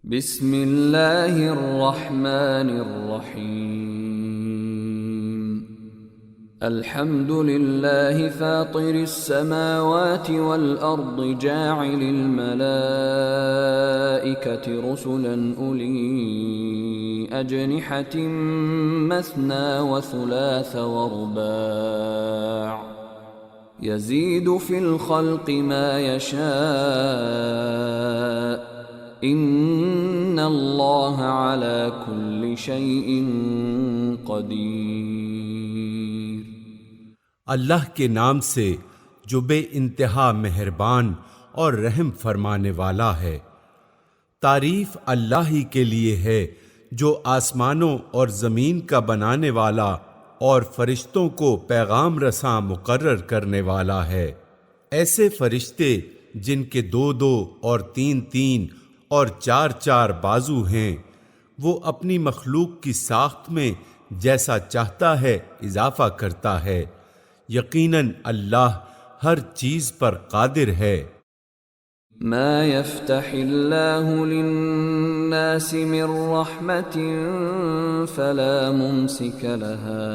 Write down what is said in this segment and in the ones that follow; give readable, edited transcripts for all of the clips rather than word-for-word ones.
بسم اللہ الرحمن الرحیم الحمد للہ فاطر السماوات والارض جاعل الملائکۃ رسلا اولی اجنحۃ مثنى وثلاث ورباع یزید فی الخلق ما یشاء ان اللہ علی کل شیء قدیر۔ اللہ کے نام سے جو بے انتہا مہربان اور رحم فرمانے والا ہے۔ تعریف اللہ ہی کے لیے ہے جو آسمانوں اور زمین کا بنانے والا اور فرشتوں کو پیغام رساں مقرر کرنے والا ہے۔ ایسے فرشتے جن کے 2 اور 3 اور 4 بازو ہیں، وہ اپنی مخلوق کی ساخت میں جیسا چاہتا ہے اضافہ کرتا ہے۔ یقیناً اللہ ہر چیز پر قادر ہے۔ ما يفتح اللہ للناس من رحمت فلا ممسک لها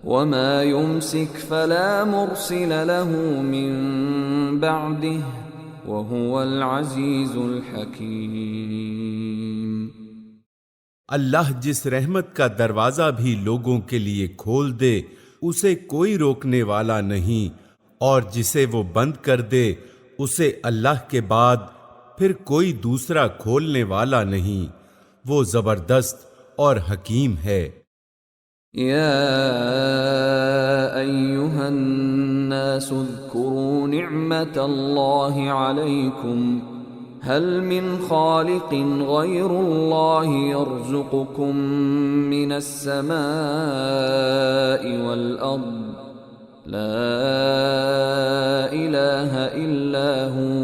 وما يمسك فلا مرسل له من بعده وَهُوَ الْعَزِيزُ الْحَكِيمُ۔ اللہ جس رحمت کا دروازہ بھی لوگوں کے لیے کھول دے اسے کوئی روکنے والا نہیں، اور جسے وہ بند کر دے اسے اللہ کے بعد پھر کوئی دوسرا کھولنے والا نہیں۔ وہ زبردست اور حکیم ہے۔ یا ایہا الناس اذکروا نعمت اللہ علیکم هل من خالق غیر اللہ یرزقکم من السماء والارض لا الہ الا هو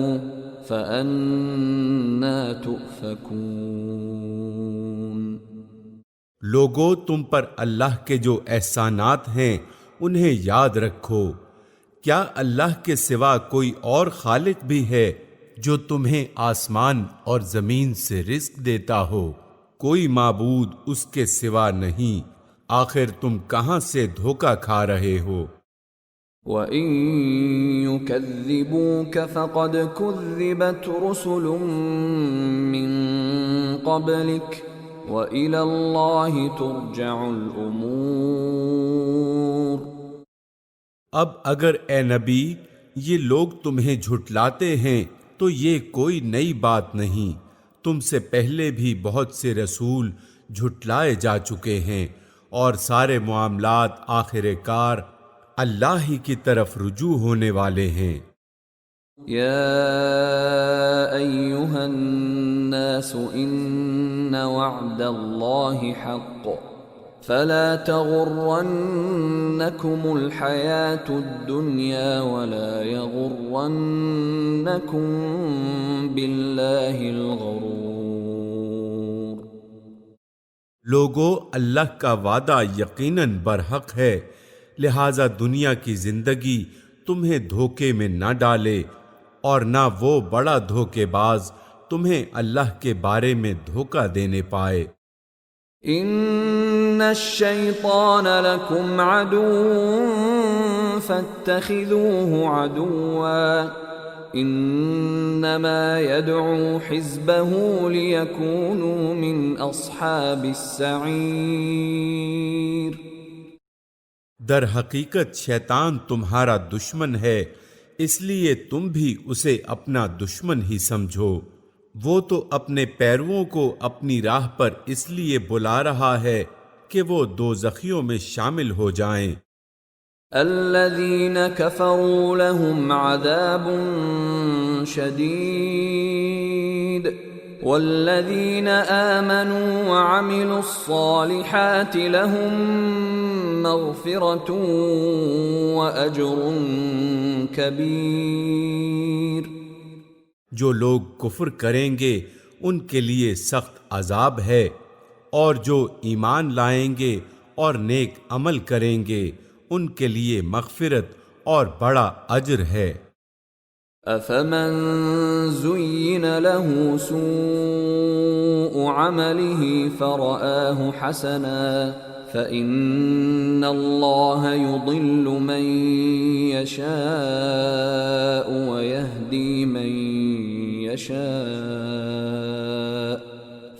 فأنا تؤفکون۔ لوگو تم پر اللہ کے جو احسانات ہیں انہیں یاد رکھو۔ کیا اللہ کے سوا کوئی اور خالق بھی ہے جو تمہیں آسمان اور زمین سے رزق دیتا ہو؟ کوئی معبود اس کے سوا نہیں، آخر تم کہاں سے دھوکہ کھا رہے ہو؟ وَإِن يُكَذِّبُوكَ فَقَدْ كُذِّبَتْ رُسُلٌ مِّن قَبْلِكَ وَإِلَى اللَّهِ تُرْجَعُ الْأُمُورُ۔ اب اگر اے نبی یہ لوگ تمہیں جھٹلاتے ہیں تو یہ کوئی نئی بات نہیں، تم سے پہلے بھی بہت سے رسول جھٹلائے جا چکے ہیں، اور سارے معاملات آخر کار اللہ ہی کی طرف رجوع ہونے والے ہیں۔ یا ایہا الناس ان وعد اللہ حق فلا تغرنکم الحیاة الدنیا ولا یغرنکم باللہ الغرور۔ لوگو اللہ کا وعدہ یقیناً برحق ہے، لہذا دنیا کی زندگی تمہیں دھوکے میں نہ ڈالے، اور نہ وہ بڑا دھوکے باز تمہیں اللہ کے بارے میں دھوکہ دینے پائے۔ ان الشیطان لکم عدو فاتخذوه عدوا انما يدعو حزبه ليكونوا من اصحاب السعیر۔ در حقیقت شیطان تمہارا دشمن ہے، اس لیے تم بھی اسے اپنا دشمن ہی سمجھو۔ وہ تو اپنے پیرووں کو اپنی راہ پر اس لیے بلا رہا ہے کہ وہ دوزخیوں میں شامل ہو جائیں۔ الذین کفروا لهم عذاب شدید والذین آمنوا وعملوا الصالحات لهم مغفرۃ واجر کبیر۔ جو لوگ کفر کریں گے ان کے لیے سخت عذاب ہے، اور جو ایمان لائیں گے اور نیک عمل کریں گے ان کے لیے مغفرت اور بڑا اجر ہے۔ أفمن زين له سوء عمله فرآه حسنا فإن الله يضل من يشاء ويهدي من يشاء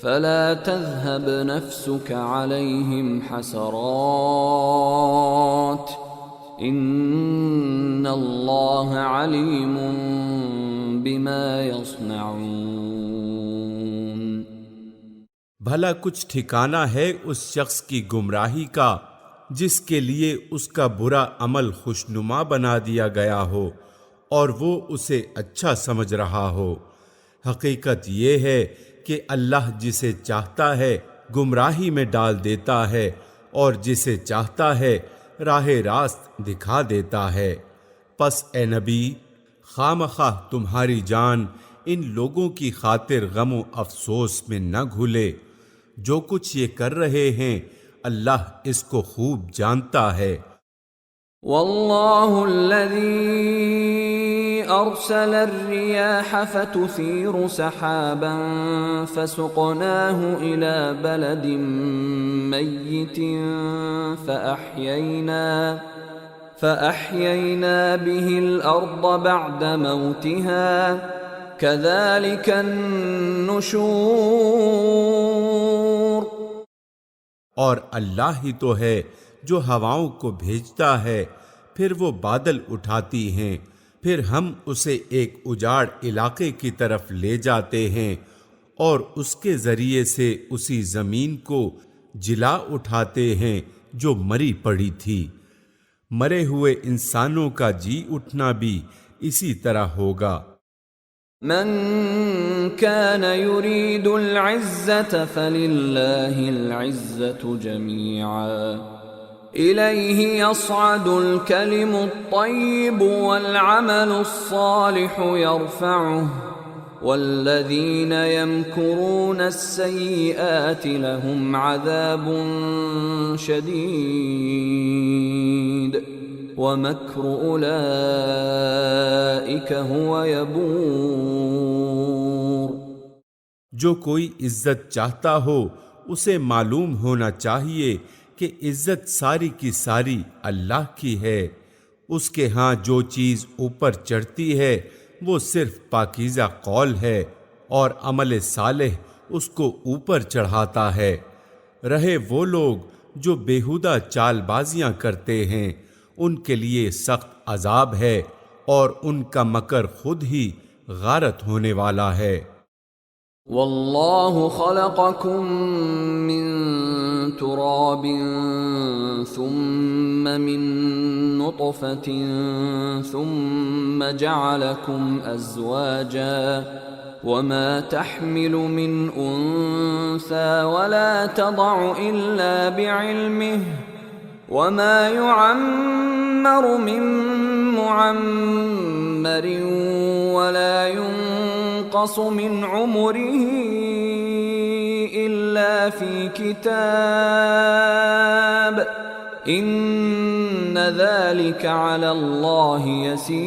فلا تذهب نفسك عليهم حسرات ان اللہ علیم بما یصنعون۔ بھلا کچھ ٹھکانہ ہے اس شخص کی گمراہی کا جس کے لیے اس کا برا عمل خوشنما بنا دیا گیا ہو اور وہ اسے اچھا سمجھ رہا ہو۔ حقیقت یہ ہے کہ اللہ جسے چاہتا ہے گمراہی میں ڈال دیتا ہے اور جسے چاہتا ہے راہ راست دکھا دیتا ہے۔ پس اے نبی، خواہ تمہاری جان ان لوگوں کی خاطر غم و افسوس میں نہ گھلے۔ جو کچھ یہ کر رہے ہیں اللہ اس کو خوب جانتا ہے۔ واللہ الذی ارسل الرياح فتثير سحابا فسقناه الى بلد ميت فأحيينا به الأرض بعد موتها كذلك النشور۔ اور اللہ ہی تو ہے جو ہواؤں کو بھیجتا ہے، پھر وہ بادل اٹھاتی ہیں، پھر ہم اسے ایک اجاڑ علاقے کی طرف لے جاتے ہیں اور اس کے ذریعے سے اسی زمین کو جلا اٹھاتے ہیں جو مری پڑی تھی۔ مرے ہوئے انسانوں کا جی اٹھنا بھی اسی طرح ہوگا۔ من كان يريد العزة فلله العزة جميعا إليه يصعد الكلم الطيب والعمل الصالح يرفعه والذين يمكرون السيئات لهم عذاب شديد ومكر أولئك هو يبور۔ جو کوئی عزت چاہتا ہو اسے معلوم ہونا چاہیے کہ عزت ساری کی ساری اللہ کی ہے۔ اس کے ہاں جو چیز اوپر چڑھتی ہے وہ صرف پاکیزہ قول ہے اور عمل صالح اس کو اوپر چڑھاتا ہے۔ رہے وہ لوگ جو بیہودہ چال بازیاں کرتے ہیں ان کے لیے سخت عذاب ہے اور ان کا مکر خود ہی غارت ہونے والا ہے۔ واللہ خلقکم من تراب ثم من نطفة ثم جعلكم ازواجا وما تحمل من انثى ولا تضع الا بعلمه وما يعمر من معمر ولا ينقص من عمره إلا في كتاب إن ذلك على الله يسير۔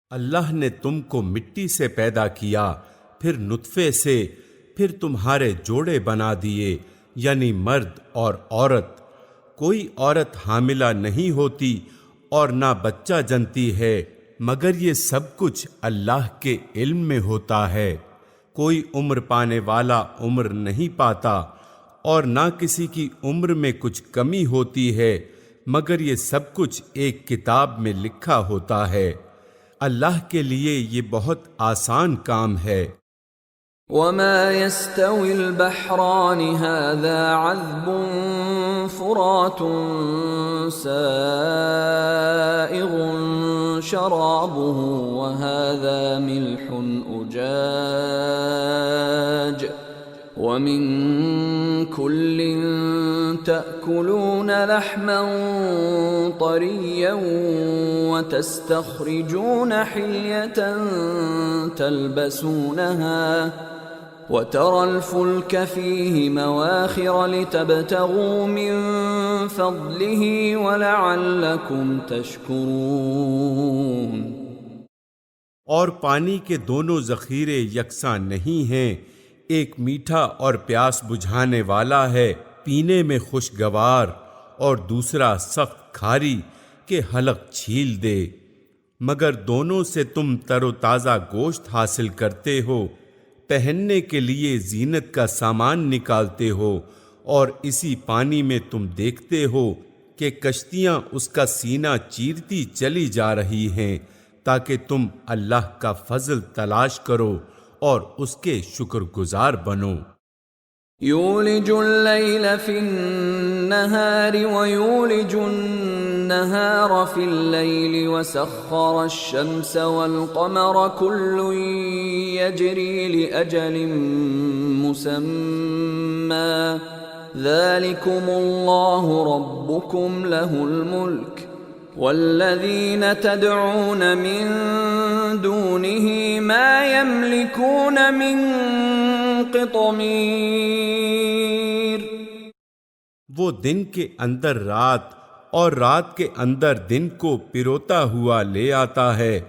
اللہ نے تم کو مٹی سے پیدا کیا، پھر نطفے سے، پھر تمہارے جوڑے بنا دیے، یعنی مرد اور عورت۔ کوئی عورت حاملہ نہیں ہوتی اور نہ بچہ جنتی ہے مگر یہ سب کچھ اللہ کے علم میں ہوتا ہے۔ کوئی عمر پانے والا عمر نہیں پاتا اور نہ کسی کی عمر میں کچھ کمی ہوتی ہے مگر یہ سب کچھ ایک کتاب میں لکھا ہوتا ہے۔ اللہ کے لیے یہ بہت آسان کام ہے۔ وما يستوي البحران هذا عذب فرات سائغ شرابه وهذا ملح أجاج ومن كل تأكلون لحما طريا وتستخرجون حلية تلبسونها وترى الفلك فيه مواخر لتبتغوا من فضله ولعلكم تشكرون۔ اور پانی کے دونوں ذخیرے یکساں نہیں ہیں، ایک میٹھا اور پیاس بجھانے والا ہے، پینے میں خوشگوار، اور دوسرا سخت کھاری کہ حلق چھیل دے، مگر دونوں سے تم تر و تازہ گوشت حاصل کرتے ہو، پہننے کے لیے زینت کا سامان نکالتے ہو، اور اسی پانی میں تم دیکھتے ہو کہ کشتیاں اس کا سینہ چیرتی چلی جا رہی ہیں تاکہ تم اللہ کا فضل تلاش کرو اور اس کے شکر گزار بنو۔ یولج اللیل فی النہار ویولج النہار فی اللیل وسخر الشمس والقمر کل یجری لأجل مسمی ذالکم اللہ ربکم لہ الملک والذین تدعون من دونه ما يملكون من قطمیر۔ وہ دن کے اندر رات اور رات کے اندر دن کو پروتا ہوا لے آتا ہے،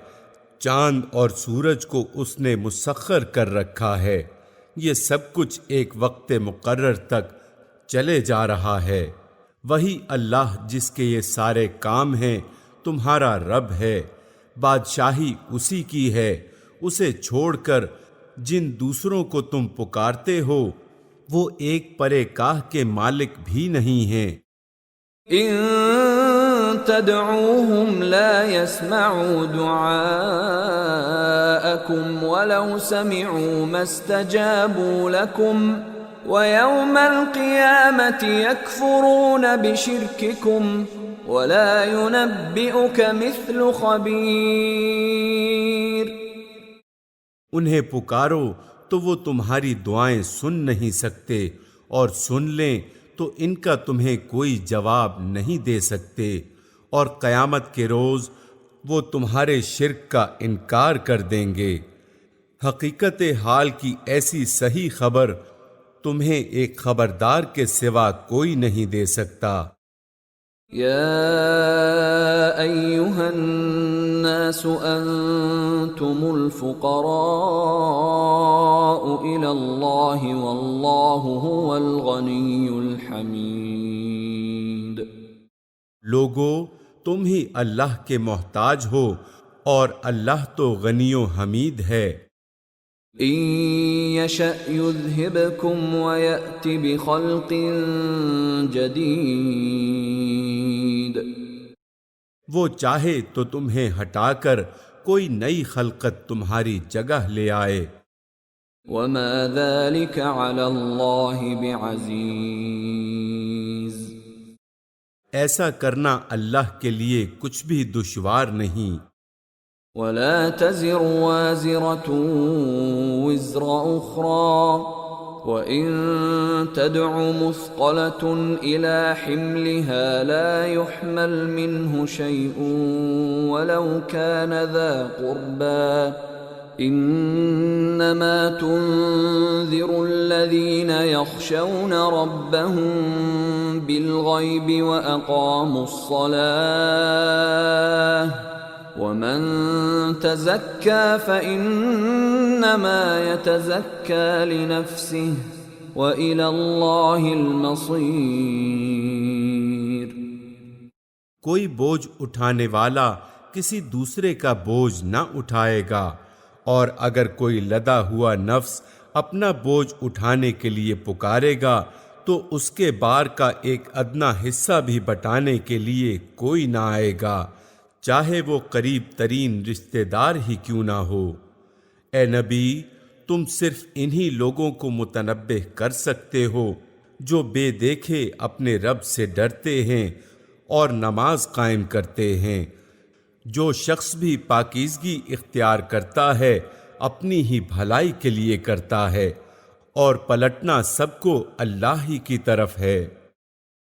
چاند اور سورج کو اس نے مسخر کر رکھا ہے، یہ سب کچھ ایک وقت مقرر تک چلے جا رہا ہے۔ وہی اللہ جس کے یہ سارے کام ہیں تمہارا رب ہے، بادشاہی اسی کی ہے، اسے چھوڑ کر جن دوسروں کو تم پکارتے ہو وہ ایک پرے کاہ کے مالک بھی نہیں ہیں۔ ان تدعوهم لا يسمعوا دعاءكم ولو سمعوا ما استجابوا لكم وَيَوْمَ الْقِيَامَةِ يَكْفُرُونَ بِشِرْكِكُمْ وَلَا يُنَبِّئُكَ مِثْلُ خَبِيرٍ۔ انہیں پکارو تو وہ تمہاری دعائیں سن نہیں سکتے، اور سن لیں تو ان کا تمہیں کوئی جواب نہیں دے سکتے، اور قیامت کے روز وہ تمہارے شرک کا انکار کر دیں گے۔ حقیقت حال کی ایسی صحیح خبر تمہیں ایک خبردار کے سوا کوئی نہیں دے سکتا۔ یا ایھا الناس انتم الفقراء الی اللہ واللہ هو الغنی الحمید۔ لوگو تم ہی اللہ کے محتاج ہو اور اللہ تو غنی و حمید ہے۔ ان یشأ یذھبکم ویأت بخلق جدید۔ وہ چاہے تو تمہیں ہٹا کر کوئی نئی خلقت تمہاری جگہ لے آئے۔ وما ذلک علی اللہ بعزیز۔ ایسا کرنا اللہ کے لیے کچھ بھی دشوار نہیں۔ ولا تزر وازرة وزر أخرى وإن تدع مثقلة إلى حملها لا يحمل منه شيء ولو كان ذا قربى إنما تنذر الذين يخشون ربهم بالغيب وأقاموا الصلاة ومن تزكى فإنما يتزكى لنفسه وإلى الله المصير۔ کوئی بوجھ اٹھانے والا کسی دوسرے کا بوجھ نہ اٹھائے گا، اور اگر کوئی لدا ہوا نفس اپنا بوجھ اٹھانے کے لیے پکارے گا تو اس کے بار کا ایک ادنا حصہ بھی بٹانے کے لیے کوئی نہ آئے گا، چاہے وہ قریب ترین رشتہ دار ہی کیوں نہ ہو۔ اے نبی، تم صرف انہی لوگوں کو متنبہ کر سکتے ہو جو بے دیکھے اپنے رب سے ڈرتے ہیں اور نماز قائم کرتے ہیں۔ جو شخص بھی پاکیزگی اختیار کرتا ہے اپنی ہی بھلائی کے لیے کرتا ہے، اور پلٹنا سب کو اللہ ہی کی طرف ہے۔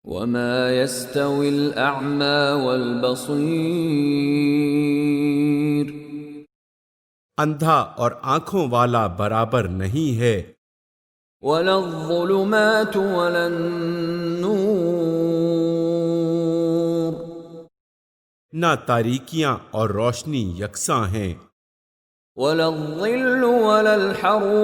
وما يستوي الأعمى والبصير۔ اندھا اور آنکھوں والا برابر نہیں ہے۔ ولا الظلمات ولا النور۔ نہ تاریکیاں اور روشنی یکساں ہیں، ولا الظل ولا الحرور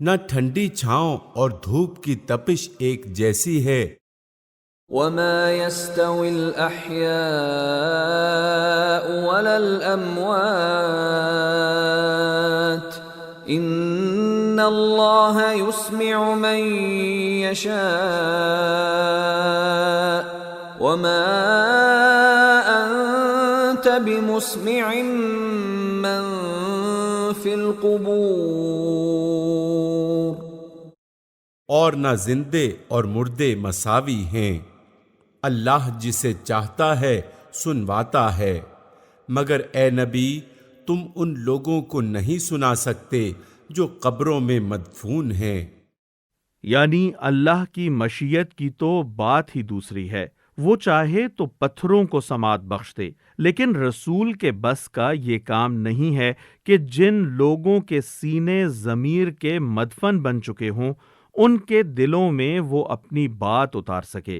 نہ ٹھنڈی چھاؤں اور دھوپ کی تپش ایک جیسی ہے، وما يستوي الأحياء ولا الأموات إن الله يسمع من يشاء وما أنت بمسمع من في القبور اور نہ زندے اور مردے مساوی ہیں، اللہ جسے چاہتا ہے سنواتا ہے، مگر اے نبی تم ان لوگوں کو نہیں سنا سکتے جو قبروں میں مدفون ہیں۔ یعنی اللہ کی مشیت کی تو بات ہی دوسری ہے، وہ چاہے تو پتھروں کو سماعت بخش دے، لیکن رسول کے بس کا یہ کام نہیں ہے کہ جن لوگوں کے سینے ضمیر کے مدفن بن چکے ہوں ان کے دلوں میں وہ اپنی بات اتار سکے،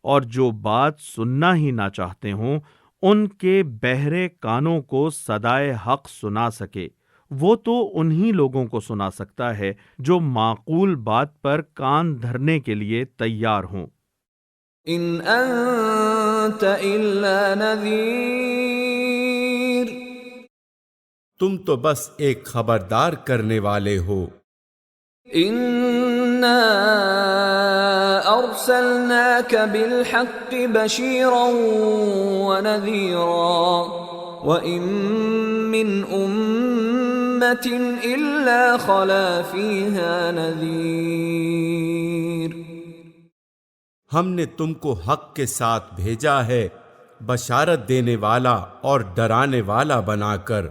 اور جو بات سننا ہی نہ چاہتے ہوں ان کے بہرے کانوں کو صدائے حق سنا سکے۔ وہ تو انہی لوگوں کو سنا سکتا ہے جو معقول بات پر کان دھرنے کے لیے تیار ہوں۔ ان انت الا نذیر تم تو بس ایک خبردار کرنے والے ہو، انا ارسلناک بالحق بشیرا ونذیرا وان من امت الا خلا فیہا نذیر ہم نے تم کو حق کے ساتھ بھیجا ہے بشارت دینے والا اور ڈرانے والا بنا کر،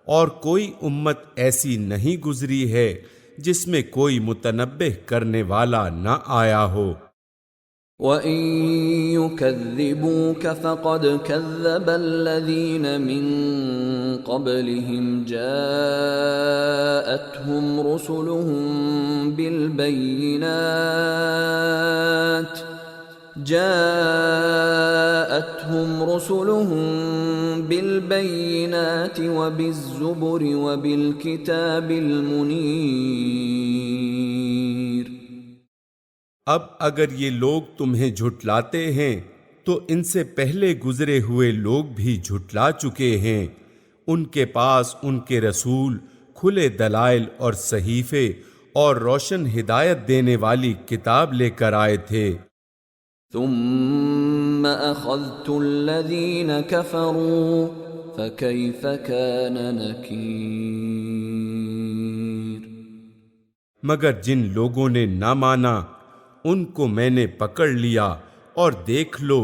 اور کوئی امت ایسی نہیں گزری ہے جس میں کوئی متنبہ کرنے والا نہ آیا ہو۔ وَإِن يُكَذِّبُوكَ فَقَدْ كَذَّبَ الَّذِينَ مِن قَبْلِهِمْ جَاءَتْهُمْ رُسُلُهُم بِالْبَيِّنَاتِ وَبِالزُّبُرِ وَبِالْكِتَابِ الْمُنِيرِ اب اگر یہ لوگ تمہیں جھٹلاتے ہیں تو ان سے پہلے گزرے ہوئے لوگ بھی جھٹلا چکے ہیں، ان کے پاس ان کے رسول کھلے دلائل اور صحیفے اور روشن ہدایت دینے والی کتاب لے کر آئے تھے۔ ثم اخذت الذين كفروا فكيف كان نكير مگر جن لوگوں نے نہ مانا ان کو میں نے پکڑ لیا، اور دیکھ لو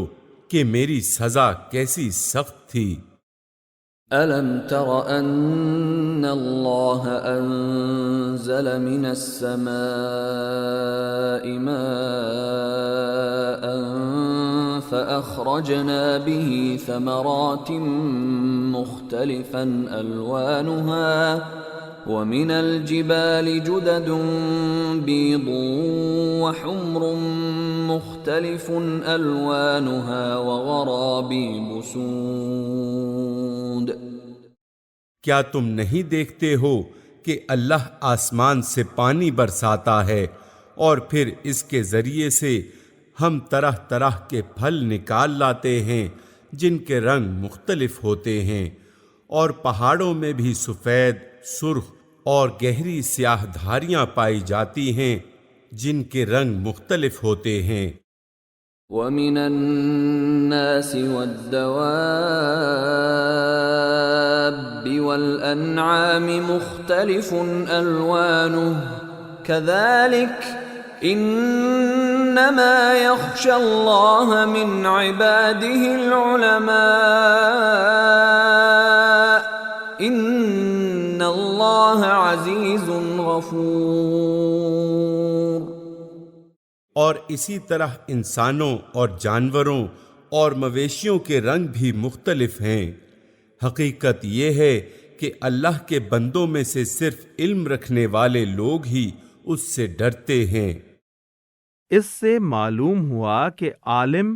کہ میری سزا کیسی سخت تھی۔ أَلَمْ تَرَ أَنَّ اللَّهَ أَنزَلَ مِنَ السَّمَاءِ مَاءً فَأَخْرَجْنَا بِهِ ثَمَرَاتٍ مُخْتَلِفًا أَلْوَانُهَا وَمِنَ الْجِبَالِ جُدَدٌ بِيضٌ وَحُمْرٌ مُخْتَلِفٌ أَلْوَانُهَا وَغَرَابِيبُ سُودٌ کیا تم نہیں دیکھتے ہو کہ اللہ آسمان سے پانی برساتا ہے اور پھر اس کے ذریعے سے ہم طرح طرح کے پھل نکال لاتے ہیں جن کے رنگ مختلف ہوتے ہیں، اور پہاڑوں میں بھی سفید، سرخ اور گہری سیاہ دھاریاں پائی جاتی ہیں جن کے رنگ مختلف ہوتے ہیں۔ وَمِنَ النَّاسِ وَالدَّوَابِّ وَالْأَنْعَامِ مُخْتَلِفٌ أَلْوَانُهُ كَذَلِكَ إِنَّمَا يَخْشَى اللَّهَ مِنْ عِبَادِهِ الْعُلَمَاءُ إِنَّ اللَّهَ عَزِيزٌ غَفُورٌ اور اسی طرح انسانوں اور جانوروں اور مویشیوں کے رنگ بھی مختلف ہیں۔ حقیقت یہ ہے کہ اللہ کے بندوں میں سے صرف علم رکھنے والے لوگ ہی اس سے ڈرتے ہیں۔ اس سے معلوم ہوا کہ عالم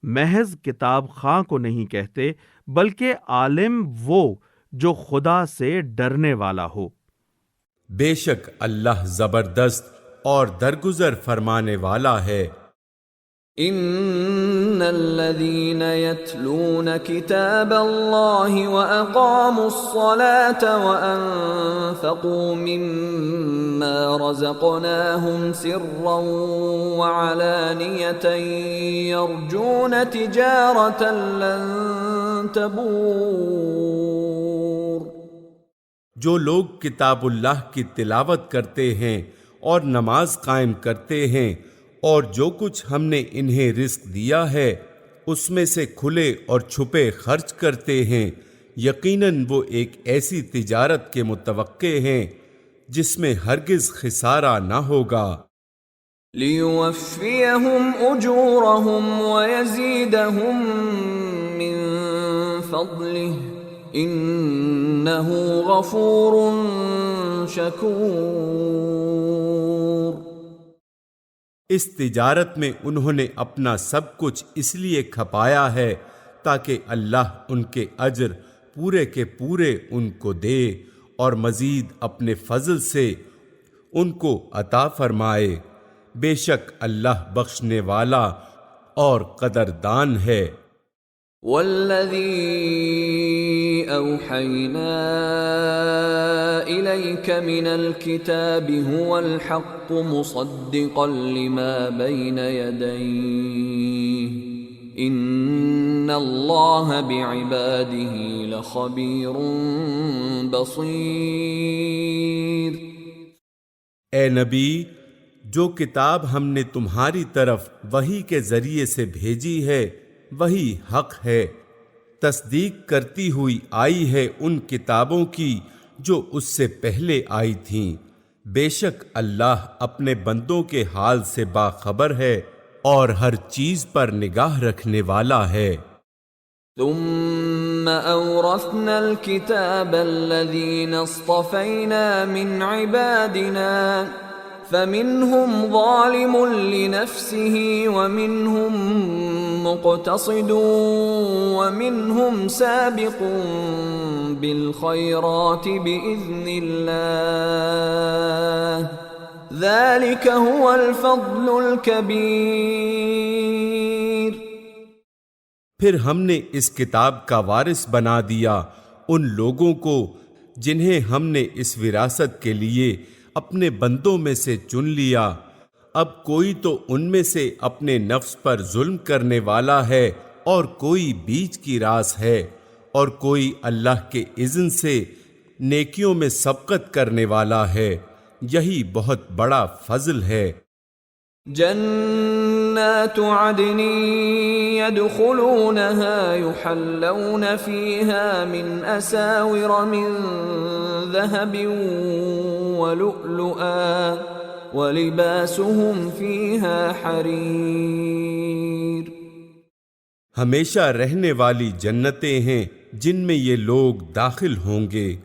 محض کتاب خواں کو نہیں کہتے بلکہ عالم وہ جو خدا سے ڈرنے والا ہو۔ بے شک اللہ زبردست اور درگزر فرمانے والا ہے۔ ان الذين يتلون كتاب الله واقاموا الصلاه وانفقوا مما رزقناهم سرا وعلانيه يرجون تجاره لن تبور، جو لوگ کتاب اللہ کی تلاوت کرتے ہیں اور نماز قائم کرتے ہیں اور جو کچھ ہم نے انہیں رزق دیا ہے اس میں سے کھلے اور چھپے خرچ کرتے ہیں، یقیناً وہ ایک ایسی تجارت کے متوقع ہیں جس میں ہرگز خسارہ نہ ہوگا۔ لِيُوَفِّيَهُمْ أُجُورَهُمْ وَيَزِيدَهُمْ مِنْ فَضْلِهِ إِنَّهُ غَفُورٌ شَكُورٌ۔ اس تجارت میں انہوں نے اپنا سب کچھ اس لیے کھپایا ہے تاکہ اللہ ان کے اجر پورے کے پورے ان کو دے اور مزید اپنے فضل سے ان کو عطا فرمائے، بے شک اللہ بخشنے والا اور قدردان ہے۔ وَالَّذِي أَوْحَيْنَا إِلَيْكَ مِنَ الْكِتَابِ هُوَ الْحَقُّ مُصَدِّقًا لِمَا بَيْنَ يَدَيْهِ إِنَّ اللَّهَ بِعِبَادِهِ لَخَبِيرٌ بَصِيرٌ۔ اے نبی، جو کتاب ہم نے تمہاری طرف وحی کے ذریعے سے بھیجی ہے وہی حق ہے، تصدیق کرتی ہوئی آئی ہے ان کتابوں کی جو اس سے پہلے آئی تھیں، بے شک اللہ اپنے بندوں کے حال سے باخبر ہے اور ہر چیز پر نگاہ رکھنے والا ہے۔ ثم أورثنا الكتاب الذين اصطفينا من عبادنا فمنهم ظالم لنفسه ومنهم مقتصد ومنهم سابق بالخيرات بإذن الله ذلك هو الفضل الكبير۔ پھر ہم نے اس کتاب کا وارث بنا دیا ان لوگوں کو جنہیں ہم نے اس وراثت کے لیے اپنے بندوں میں سے چن لیا، اب کوئی تو ان میں سے اپنے نفس پر ظلم کرنے والا ہے اور کوئی بیچ کی راس ہے اور کوئی اللہ کے اذن سے نیکیوں میں سبقت کرنے والا ہے، یہی بہت بڑا فضل ہے۔ جنات عدن يدخلونها يحلون فيها من أساور من ذهب ولؤلؤا ولباسهم فيها حرير۔ ہمیشہ رہنے والی جنتیں ہیں جن میں یہ لوگ داخل ہوں گے،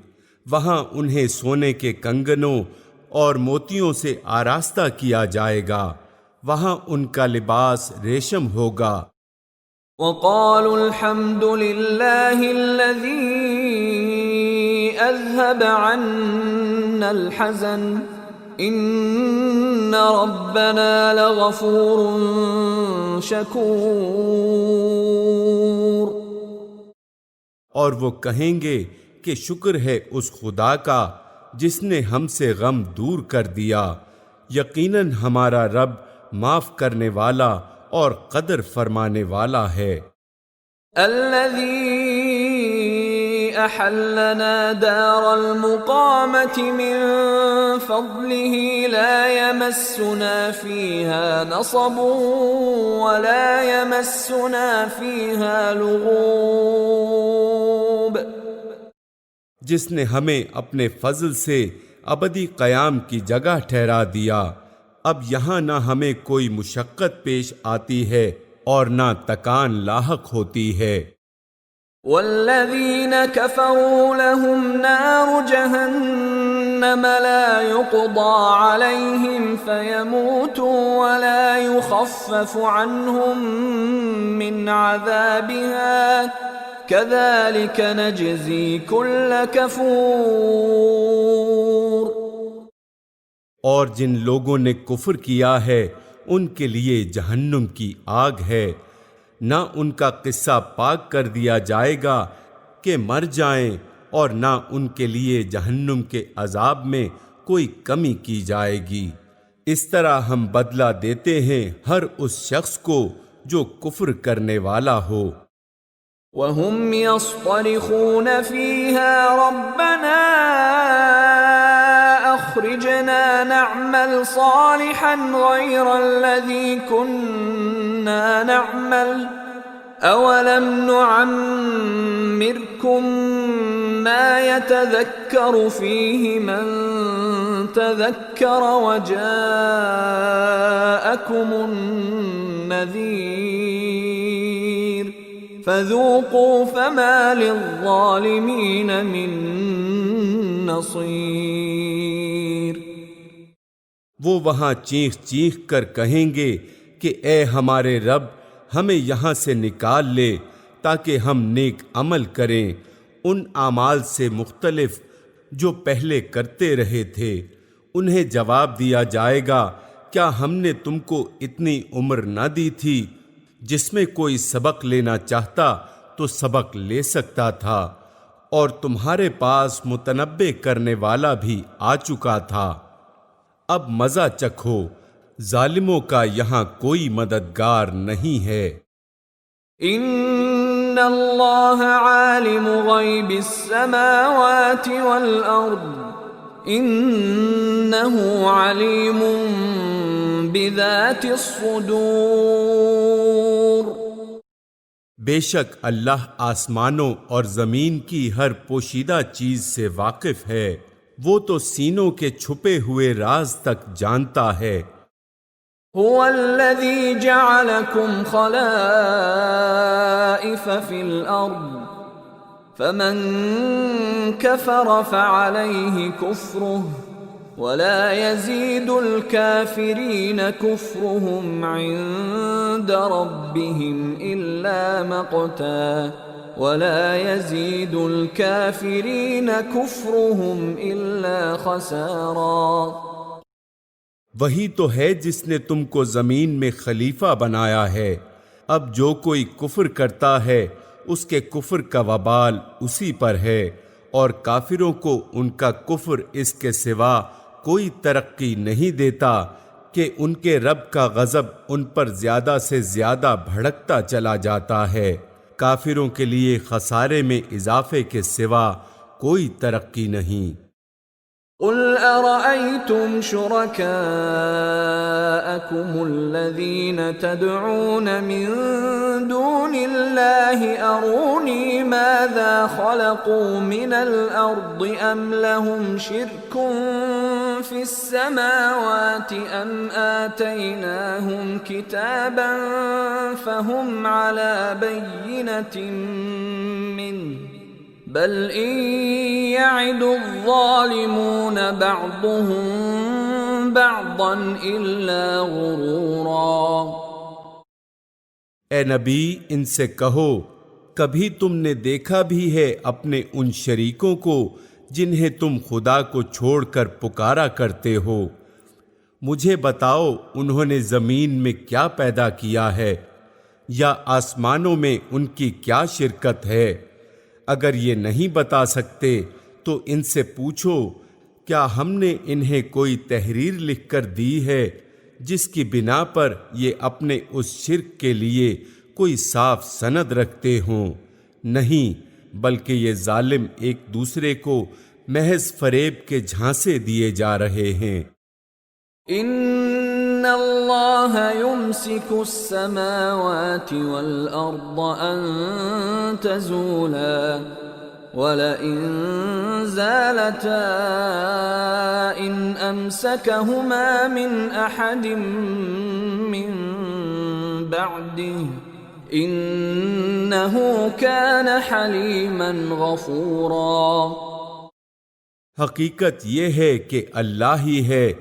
وہاں انہیں سونے کے کنگنوں اور موتیوں سے آراستہ کیا جائے گا، وہاں ان کا لباس ریشم ہوگا۔ وقالوا الحمد لله الذي أذهب عنا الحزن إن ربنا لغفور شكور۔ اور وہ کہیں گے کہ شکر ہے اس خدا کا جس نے ہم سے غم دور کر دیا، یقیناً ہمارا رب معاف کرنے والا اور قدر فرمانے والا ہے۔ الذي احلنا دار المقامة من فضله لا يمسنا فيها نصب ولا يمسنا فيها لغوب۔ جس نے ہمیں اپنے فضل سے ابدی قیام کی جگہ ٹھہرا دیا، اب یہاں نہ ہمیں کوئی مشقت پیش آتی ہے اور نہ تکان لاحق ہوتی ہے۔ والذین کفروا لهم نار جہنم لا يقضى علیہم فیموتوا ولا یخفف عنہم من عذابها كذلك نجزی کل کفور۔ اور جن لوگوں نے کفر کیا ہے ان کے لیے جہنم کی آگ ہے، نہ ان کا قصہ پاک کر دیا جائے گا کہ مر جائیں، اور نہ ان کے لیے جہنم کے عذاب میں کوئی کمی کی جائے گی۔ اس طرح ہم بدلہ دیتے ہیں ہر اس شخص کو جو کفر کرنے والا ہو۔ وَهُمْ يَصْطَرِخُونَ فِيهَا رَبَّنَا أَخْرِجْنَا نَعْمَلْ صَالِحًا غَيْرَ الَّذِي كُنَّا نَعْمَلُ أَوَلَمْ نُعَمِّرْكُمْ مَا يَتَذَكَّرُ فِيهِ مَنْ تَذَكَّرَ وَجَاءَكُمُ النَّذِيرُ فَذُوقُوا فَمَا لِلظَّالِمِينَ مِن نَصِيرٍ۔ وہ وہاں چیخ چیخ کر کہیں گے کہ اے ہمارے رب، ہمیں یہاں سے نکال لے تاکہ ہم نیک عمل کریں ان اعمال سے مختلف جو پہلے کرتے رہے تھے۔ انہیں جواب دیا جائے گا، کیا ہم نے تم کو اتنی عمر نہ دی تھی؟ جس میں کوئی سبق لینا چاہتا تو سبق لے سکتا تھا، اور تمہارے پاس متنبع کرنے والا بھی آ چکا تھا۔ اب مزہ چکھو، ظالموں کا یہاں کوئی مددگار نہیں ہے۔ ان اللہ عالم غیب السماوات والارض انہ علیم بذات الصدور۔ بے شک اللہ آسمانوں اور زمین کی ہر پوشیدہ چیز سے واقف ہے، وہ تو سینوں کے چھپے ہوئے راز تک جانتا ہے۔ هو الذي جعلكم خلائف في الأرض فمن كفر فعليه كفره ولا يزيد الكافرين كفرهم عند ربهم إلا مقتا ولا يزيد الكافرين كفرهم إلا خسارا۔ وہی تو ہے جس نے تم کو زمین میں خلیفہ بنایا ہے۔ اب جو کوئی کفر کرتا ہے اس کے کفر کا وبال اسی پر ہے، اور کافروں کو ان کا کفر اس کے سوا کوئی ترقی نہیں دیتا کہ ان کے رب کا غضب ان پر زیادہ سے زیادہ بھڑکتا چلا جاتا ہے۔ کافروں کے لیے خسارے میں اضافے کے سوا کوئی ترقی نہیں۔ قل ارأيتم شركاءكم الذين تدعون من دون الله أروني ماذا خلقوا من الأرض أم لهم شرك في السماوات أم آتيناهم كتابا فهم على بينة منه بل إن يعد الظالمون بعضهم بعضا إلا غرورا۔ اے نبی، ان سے کہو، کبھی تم نے دیکھا بھی ہے اپنے ان شریکوں کو جنہیں تم خدا کو چھوڑ کر پکارا کرتے ہو؟ مجھے بتاؤ انہوں نے زمین میں کیا پیدا کیا ہے، یا آسمانوں میں ان کی کیا شرکت ہے؟ اگر یہ نہیں بتا سکتے تو ان سے پوچھو، کیا ہم نے انہیں کوئی تحریر لکھ کر دی ہے جس کی بنا پر یہ اپنے اس شرک کے لیے کوئی صاف سند رکھتے ہوں؟ نہیں، بلکہ یہ ظالم ایک دوسرے کو محض فریب کے جھانسے دیے جا رہے ہیں۔ ان اللہ یمسک السماوات والارض ان تزولا ولئن زالتا ان امسکہما من احد من بعده انه كان حليما غفورا۔ حقیقت یہ ہے کہ اللہ ہی ہے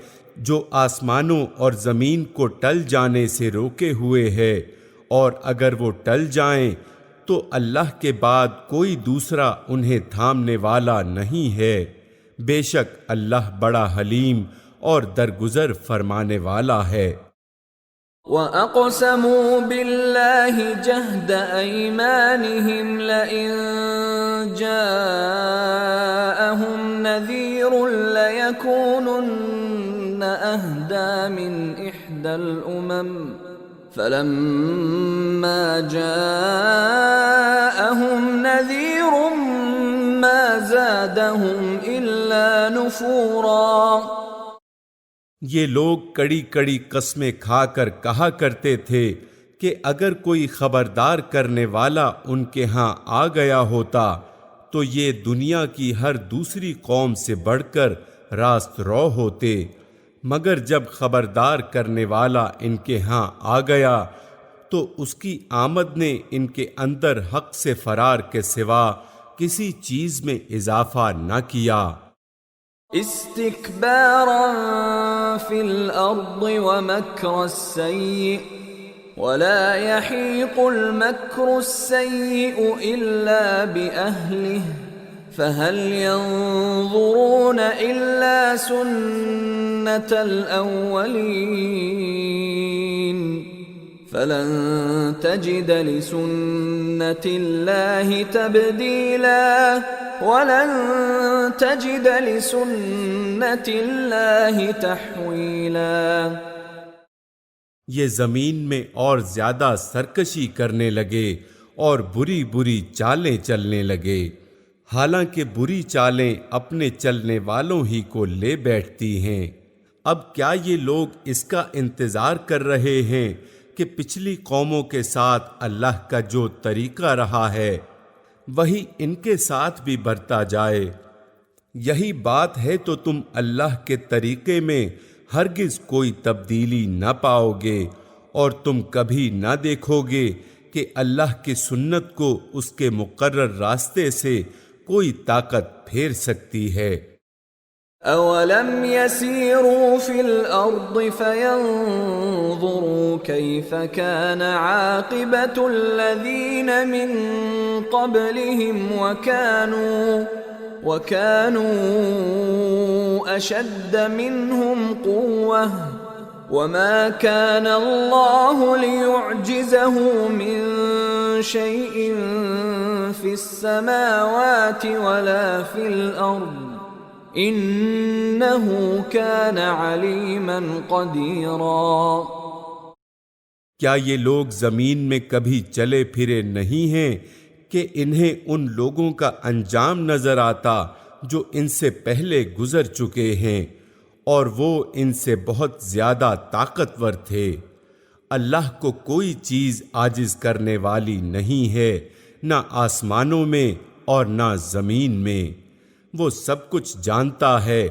جو آسمانوں اور زمین کو ٹل جانے سے روکے ہوئے ہے، اور اگر وہ ٹل جائیں تو اللہ کے بعد کوئی دوسرا انہیں تھامنے والا نہیں ہے۔ بے شک اللہ بڑا حلیم اور درگزر فرمانے والا ہے۔ وَأَقْسَمُوا بِاللَّهِ جَهْدَ أَيْمَانِهِمْ لَئِن جَاءَهُمْ نَذِيرٌ لَيَكُونُنَّ أَهْدَى مِنْ إِحْدَى الْأُمَمِ فَلَمَّا جَاءَهُمْ نَذِيرٌ مَا زَادَهُمْ إِلَّا نُفُورًا۔ یہ لوگ کڑی کڑی قسمیں کھا کر کہا کرتے تھے کہ اگر کوئی خبردار کرنے والا ان کے ہاں آ گیا ہوتا تو یہ دنیا کی ہر دوسری قوم سے بڑھ کر راست رو ہوتے، مگر جب خبردار کرنے والا ان کے ہاں آ گیا تو اس کی آمد نے ان کے اندر حق سے فرار کے سوا کسی چیز میں اضافہ نہ کیا۔ استکبارا فی الارض ومکر السیئ ولا یحیق المکر السیئ الا بأہلہ فهل ينظرون الا سنة الاولین فلن تجد لسنة اللہ تبدیلا وَلَن تَجِدَ لِسُنَّةِ اللَّهِ تَحْوِيلًا۔ یہ زمین میں اور زیادہ سرکشی کرنے لگے اور بری بری چالیں چلنے لگے، حالانکہ بری چالیں اپنے چلنے والوں ہی کو لے بیٹھتی ہیں۔ اب کیا یہ لوگ اس کا انتظار کر رہے ہیں کہ پچھلی قوموں کے ساتھ اللہ کا جو طریقہ رہا ہے وہی ان کے ساتھ بھی برتا جائے؟ یہی بات ہے تو تم اللہ کے طریقے میں ہرگز کوئی تبدیلی نہ پاؤ گے، اور تم کبھی نہ دیکھو گے کہ اللہ کی سنت کو اس کے مقرر راستے سے کوئی طاقت پھیر سکتی ہے۔ اولم يسيروا في الارض فينظروا كيف كان عاقبة الذين من قبلهم وكانوا اشد منهم قوة وما كان الله ليعجزه من شيء في السماوات ولا في الارض انه كان عليما قديرا۔ کیا یہ لوگ زمین میں کبھی چلے پھرے نہیں ہیں کہ انہیں ان لوگوں کا انجام نظر آتا جو ان سے پہلے گزر چکے ہیں، اور وہ ان سے بہت زیادہ طاقتور تھے۔ اللہ کو کوئی چیز عاجز کرنے والی نہیں ہے، نہ آسمانوں میں اور نہ زمین میں۔ وہ سب کچھ جانتا ہے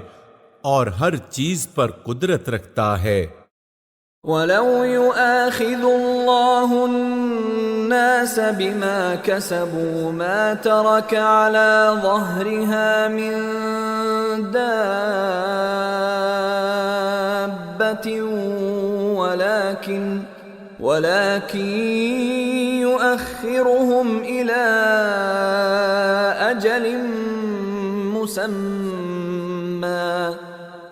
اور ہر چیز پر قدرت رکھتا ہے۔ وَلَوْ يُؤَاخِذُ اللَّهُ النَّاسَ بِمَا كَسَبُوا مَا تَرَكَ عَلَى ظَهْرِهَا مِن دَابَّةٍ وَلَكِن يُؤَخِّرُهُمْ إِلَى أَجَلٍ مسمى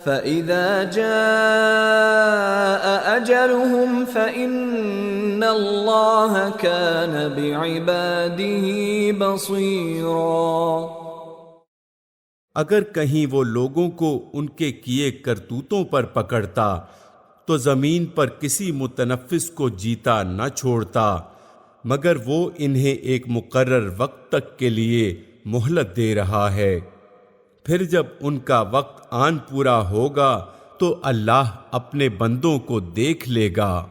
فإذا جاء أجلهم فإن الله كان بعباده بصيرا۔ اگر کہیں وہ لوگوں کو ان کے کیے کرتوتوں پر پکڑتا تو زمین پر کسی متنفس کو جیتا نہ چھوڑتا، مگر وہ انہیں ایک مقرر وقت تک کے لیے مہلت دے رہا ہے۔ پھر جب ان کا وقت آن پورا ہوگا تو اللہ اپنے بندوں کو دیکھ لے گا۔